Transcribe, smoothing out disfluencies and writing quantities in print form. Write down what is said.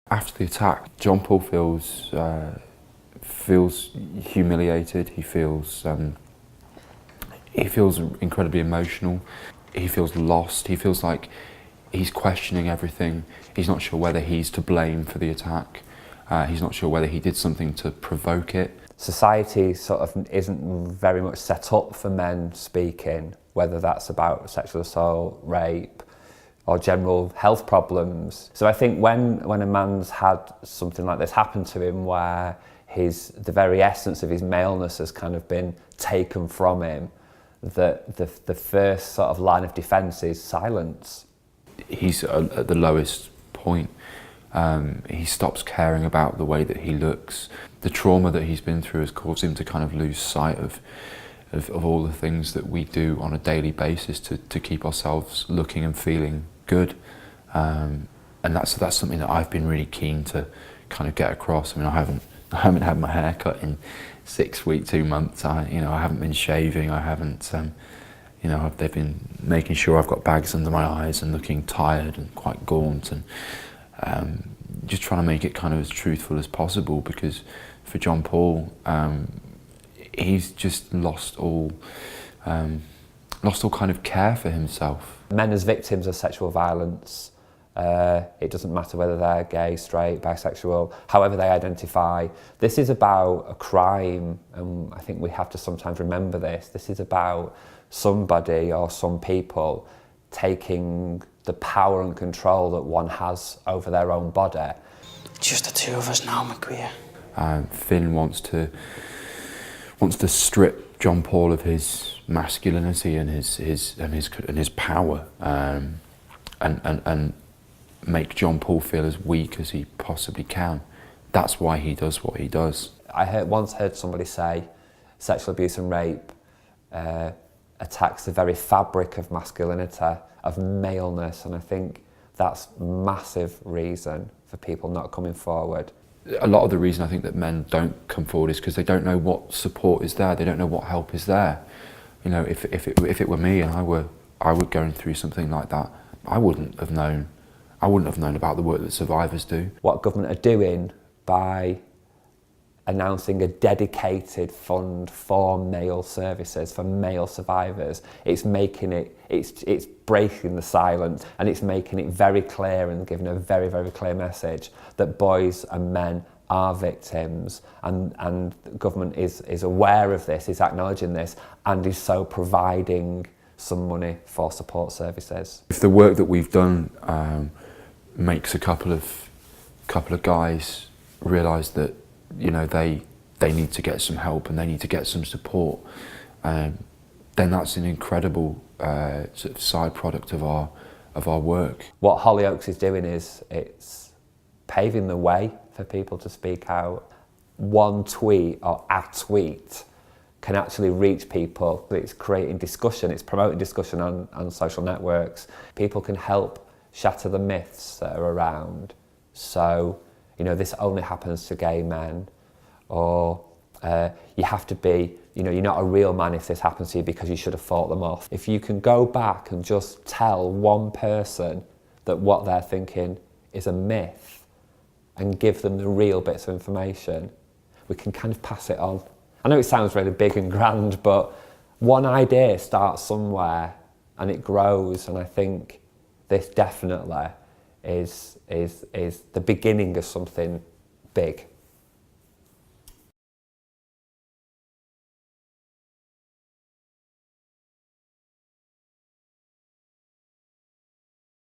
After the attack, John Paul feels humiliated. He feels incredibly emotional. He feels lost. He feels like he's questioning everything. He's not sure whether he's to blame for the attack. He's not sure whether he did something to provoke it. Society sort of isn't very much set up for men speaking, whether that's about sexual assault, rape, or general health problems. So I think when a man's had something like this happen to him, where the very essence of his maleness has kind of been taken from him, that the first sort of line of defence is silence. He's at the lowest point. He stops caring about the way that he looks. The trauma that he's been through has caused him to kind of lose sight of all the things that we do on a daily basis to keep ourselves looking and feeling good. And that's something that I've been really keen to kind of get across. I mean, I haven't had my hair cut in 6 weeks, 2 months. I haven't been shaving. I haven't, they've been making sure I've got bags under my eyes and looking tired and quite gaunt, and just trying to make it kind of as truthful as possible, because for John Paul, he's just lost all kind of care for himself. Men as victims of sexual violence, it doesn't matter whether they're gay, straight, bisexual, however they identify. This is about a crime, and I think we have to sometimes remember this. This is about somebody or some people taking the power and control that one has over their own body. Just the two of us now, McQueer. Finn wants to strip John Paul of his masculinity and his power, and make John Paul feel as weak as he possibly can. That's why he does what he does. I once heard somebody say sexual abuse and rape attacks the very fabric of masculinity, of maleness, and I think that's massive reason for people not coming forward. A lot of the reason I think that men don't come forward is because they don't know what support is there. They don't know what help is there. You know, if it were me and I were going through something like that, I wouldn't have known about the work that survivors do. What government are doing by announcing a dedicated fund for male services, for male survivors, it's breaking the silence, and it's making it very clear and giving a very, very clear message that boys and men are victims, and the government is aware of this, is acknowledging this, and is so providing some money for support services. If the work that we've done makes a couple of guys realise that, you know, they need to get some help and they need to get some support, then that's an incredible sort of side product of our work. What Hollyoaks is doing is it's paving the way for people to speak out. One tweet or a tweet can actually reach people. It's creating discussion, it's promoting discussion on social networks. People can help shatter the myths that are around. So, you know, this only happens to gay men, or you have to be, you know, you're not a real man if this happens to you because you should have fought them off. If you can go back and just tell one person that what they're thinking is a myth and give them the real bits of information, we can kind of pass it on. I know it sounds really big and grand, but one idea starts somewhere and it grows, and I think this definitely is the beginning of something big.